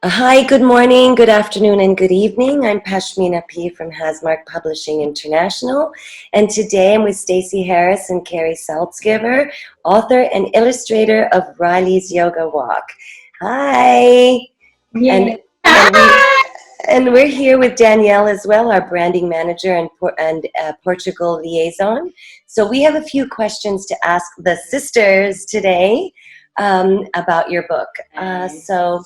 Hi, good morning, good afternoon, and good evening. I'm Pashmina P. from Hasmark Publishing International, and today I'm with Stacey Harris and Cary Saltsgaver, author and illustrator of Riley's Yoga Walk. Hi! Yay. And we're here with Danielle as well, our branding manager and Portugal liaison. So we have a few questions to ask the sisters today about your book. So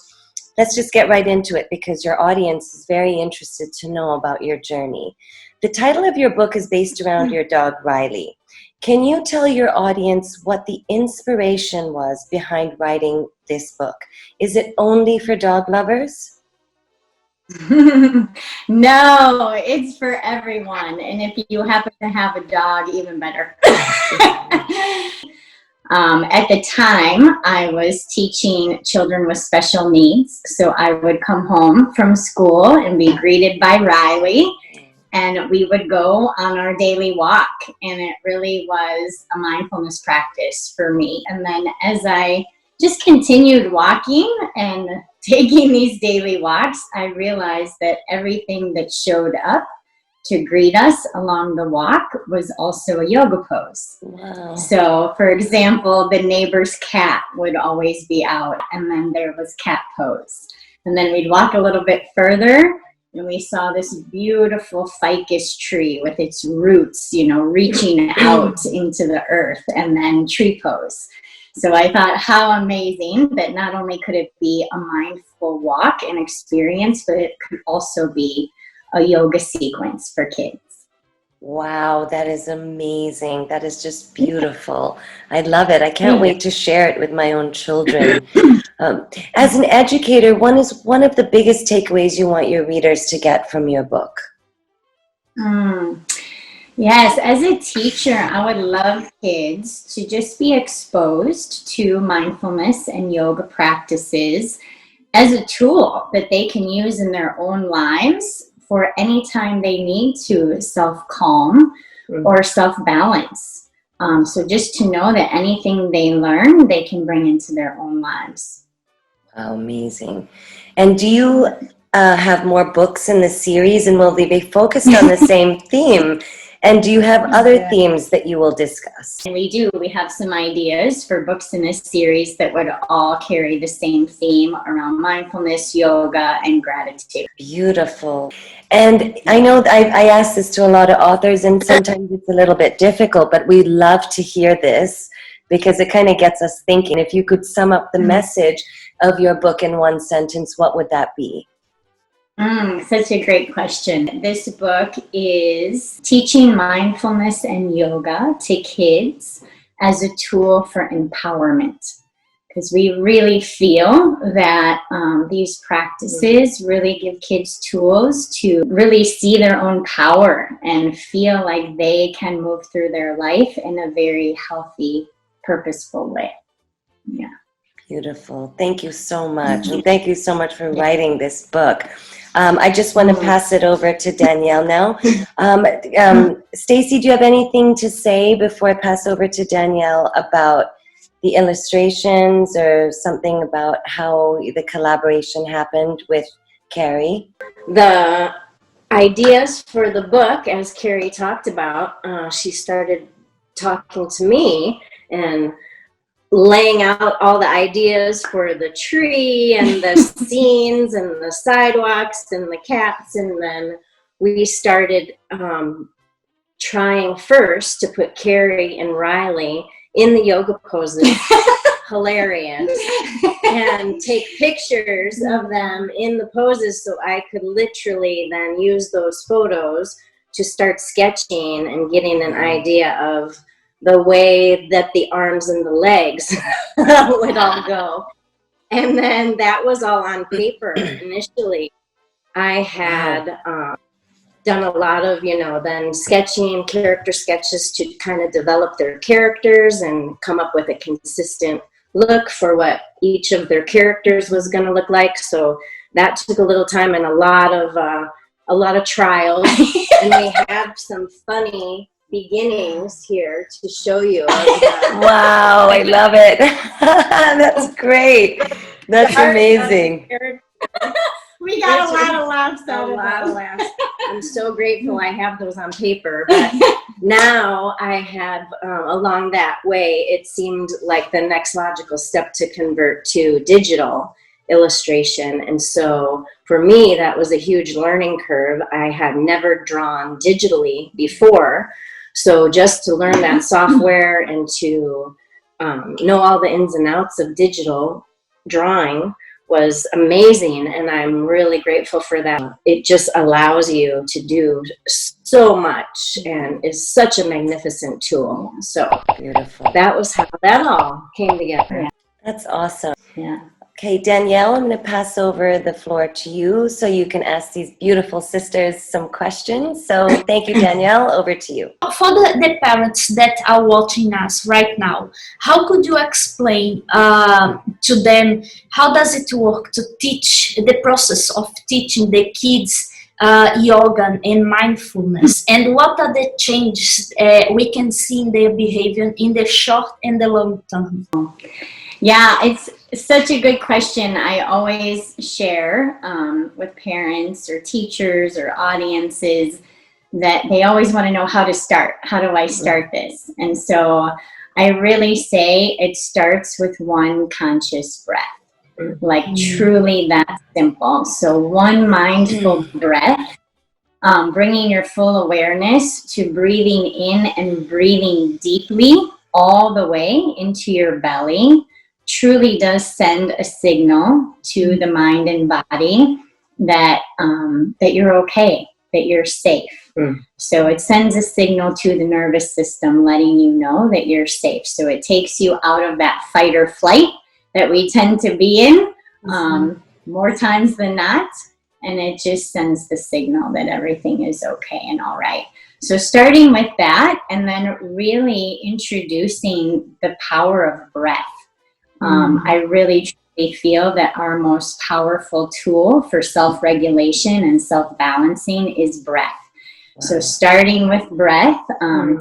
let's just get right into it because your audience is very interested to know about your journey. The title of your book is based around your dog, Riley. Can you tell your audience what the inspiration was behind writing this book? Is it only for dog lovers? No, it's for everyone. And if you happen to have a dog, even better. At the time, I was teaching children with special needs. So I would come home from school and be greeted by Riley. And we would go on our daily walk. And it really was a mindfulness practice for me. And then as I just continued walking and taking these daily walks, I realized that everything that showed up to greet us along the walk was also a yoga pose. Wow. So, for example, the neighbor's cat would always be out, and then there was cat pose. And then we'd walk a little bit further, and we saw this beautiful ficus tree with its roots, reaching out into the earth, and then tree pose. So I thought how amazing that not only could it be a mindful walk and experience, but it could also be a yoga sequence for kids. Wow, that is amazing. That is just beautiful. I love it. I can't wait to share it with my own children. As an educator, one of the biggest takeaways you want your readers to get from your book? Yes, as a teacher, I would love kids to just be exposed to mindfulness and yoga practices as a tool that they can use in their own lives for any time they need to self-calm or self-balance. So just to know that anything they learn, they can bring into their own lives. Wow, amazing. And do you have more books in the series, and will they be focused on the same theme? And do you have other themes that you will discuss? And we do. We have some ideas for books in this series that would all carry the same theme around mindfulness, yoga, and gratitude. Beautiful. And I know I ask this to a lot of authors, and sometimes it's a little bit difficult, but we love to hear this because it kind of gets us thinking. If you could sum up the message of your book in one sentence, what would that be? Such a great question. This book is teaching mindfulness and yoga to kids as a tool for empowerment. Because we really feel that these practices really give kids tools to really see their own power and feel like they can move through their life in a very healthy, purposeful way. Yeah. Beautiful. Thank you so much. And thank you so much for writing this book. I just want to pass it over to Danielle now. Stacey, do you have anything to say before I pass over to Danielle about the illustrations or something about how the collaboration happened with Cary? The ideas for the book, as Cary talked about, she started talking to me and laying out all the ideas for the tree and the scenes and the sidewalks and the cats, and then we started trying first to put Cary and Riley in the yoga poses, hilarious, and take pictures of them in the poses so I could literally then use those photos to start sketching and getting an idea of the way that the arms and the legs would all go. And then that was all on paper initially. I had done a lot of, then sketching, character sketches to kind of develop their characters and come up with a consistent look for what each of their characters was going to look like. So that took a little time and a lot of trials. And we have some funny beginnings here to show you. Wow, I love it. That's great. That's amazing. We got a lot of laughs out A of lot of those. laughs. I'm so grateful I have those on paper. But now I have, along that way, it seemed like the next logical step to convert to digital illustration. And so for me, that was a huge learning curve. I had never drawn digitally before. So just to learn that software and to know all the ins and outs of digital drawing was amazing, and I'm really grateful for that. It just allows you to do so much and is such a magnificent tool. So Beautiful. that was how that all came together. Yeah. That's awesome. Yeah. Okay, Danielle, I'm going to pass over the floor to you so you can ask these beautiful sisters some questions. So thank you, Danielle. Over to you. For the parents that are watching us right now, how could you explain to them how does it work to teach the process of teaching the kids yoga and mindfulness, and what are the changes we can see in their behavior in the short and the long term? Yeah, it's such a good question. I always share with parents or teachers or audiences that they always want to know how to start. How do I start this? And so I really say it starts with one conscious breath, like truly that simple. So one mindful breath, bringing your full awareness to breathing in and breathing deeply all the way into your belly truly does send a signal to the mind and body that that you're okay, that you're safe. So it sends a signal to the nervous system letting you know that you're safe. So it takes you out of that fight or flight that we tend to be in more times than not, and it just sends the signal that everything is okay and all right. So starting with that, and then really introducing the power of breath. I really truly feel that our most powerful tool for self-regulation and self-balancing is breath. Wow. So starting with breath,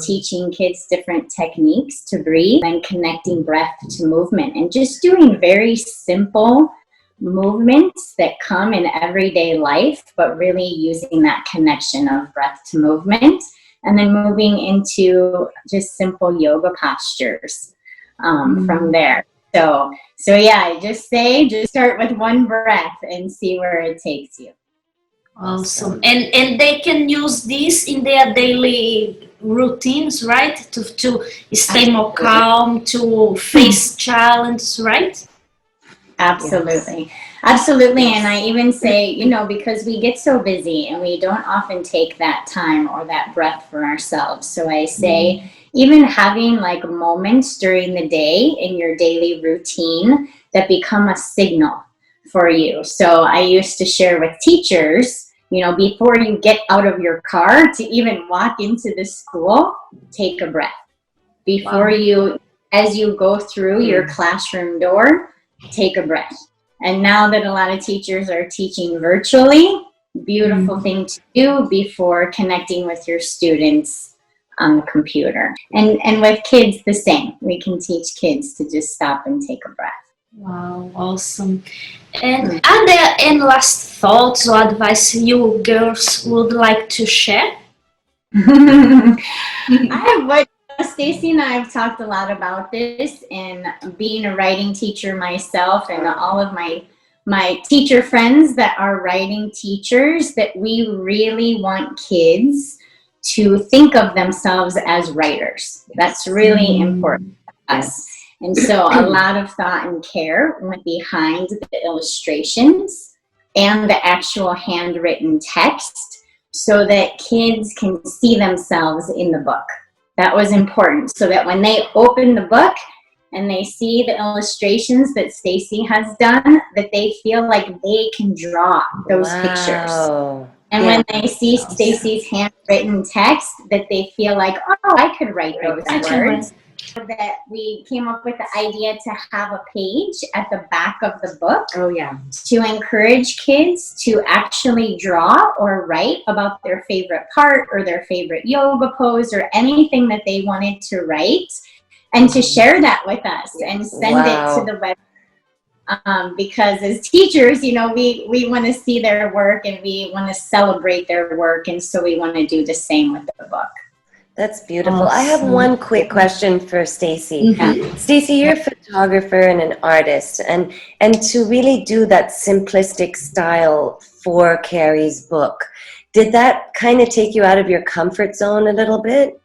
teaching kids different techniques to breathe, and connecting breath to movement, and just doing very simple movements that come in everyday life, but really using that connection of breath to movement, and then moving into just simple yoga postures from there. So yeah, just start with one breath and see where it takes you. Awesome. And they can use this in their daily routines, right? To stay more calm, to face challenges, right? Absolutely. Yes. Absolutely. Yes. And I even say, because we get so busy and we don't often take that time or that breath for ourselves. So I say, even having like moments during the day in your daily routine that become a signal for you. So I used to share with teachers, before you get out of your car to even walk into the school, take a breath. Before as you go through your classroom door, take a breath. And now that a lot of teachers are teaching virtually, beautiful thing to do before connecting with your students on the computer. And with kids, the same. We can teach kids to just stop and take a breath. Wow, awesome. And are there any last thoughts or advice you girls would like to share? Stacey and I have talked a lot about this, and being a writing teacher myself, and all of my teacher friends that are writing teachers, that we really want kids to think of themselves as writers. That's really important to us. And so a lot of thought and care went behind the illustrations and the actual handwritten text so that kids can see themselves in the book. That was important, so that when they open the book and they see the illustrations that Stacey has done, that they feel like they can draw those pictures. And when they see Stacey's handwritten text, that they feel like, oh, I could write those words. That we came up with the idea to have a page at the back of the book. To encourage kids to actually draw or write about their favorite part or their favorite yoga pose or anything that they wanted to write, and to share that with us and send it to the web. because as teachers, you know, we want to see their work and we want to celebrate their work. And so we want to do the same with the book. That's beautiful. I have one quick question for Stacey. Stacey, you're a photographer and an artist, and to really do that simplistic style for Cary's book, did that kind of take you out of your comfort zone a little bit?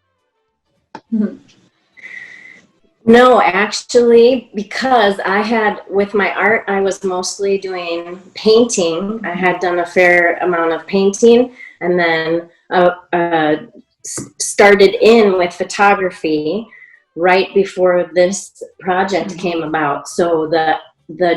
No, actually, because with my art, I was mostly doing painting. I had done a fair amount of painting, and then started in with photography right before this project came about. So the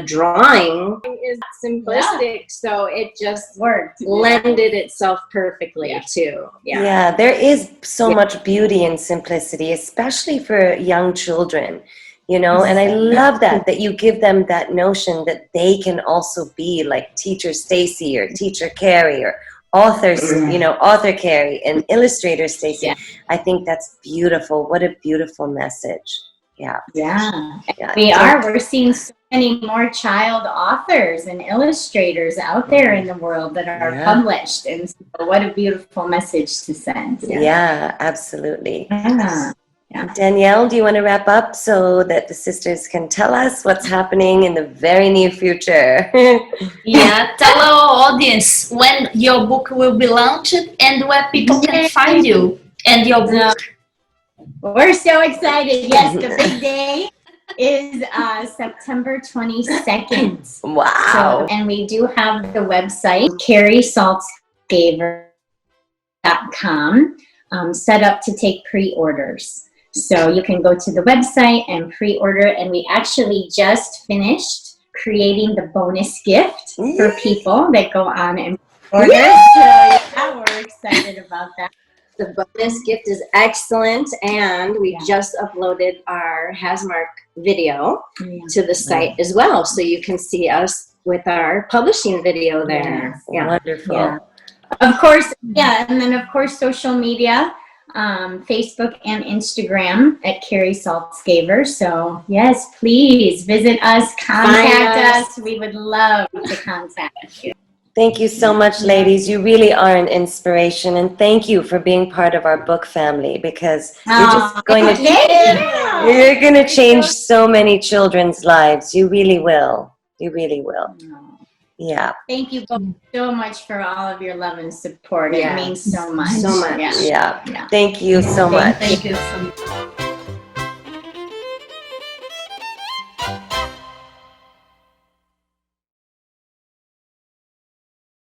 drawing is simplistic, so it just lended itself perfectly too. Yeah, there is so much beauty in simplicity, especially for young children, you know, and I love that you give them that notion that they can also be like teacher Stacey or teacher Cary or author, you know, author Cary and illustrator Stacey. I think that's beautiful. What a beautiful message. Yeah. We're seeing so many more child authors and illustrators out there in the world that are published, and so what a beautiful message to send. Yeah, absolutely. Danielle, do you want to wrap up so that the sisters can tell us what's happening in the very near future? Tell our audience when your book will be launched and where people can find you and your book. We're so excited. Yes, the big day is September 22nd. Wow. So, and we do have the website, CarySaltsgaver.com, set up to take pre-orders. So you can go to the website and pre-order, and we actually just finished creating the bonus gift for people that go on and order. So we're excited about that. The bonus gift is excellent, and we just uploaded our Hasmark video to the site as well, so you can see us with our publishing video there. Wonderful. Of course, and then of course social media, Facebook and Instagram at Cary Saltsgaver. So yes, please visit us, contact us. We would love to contact you. Thank you so much, ladies. You really are an inspiration, and thank you for being part of our book family, because you're just going to you're going to change so many children's lives. You really will. You really will. Yeah. Thank you both so much for all of your love and support. It means so much. So much. Yeah. Thank you so much. Thank you so much.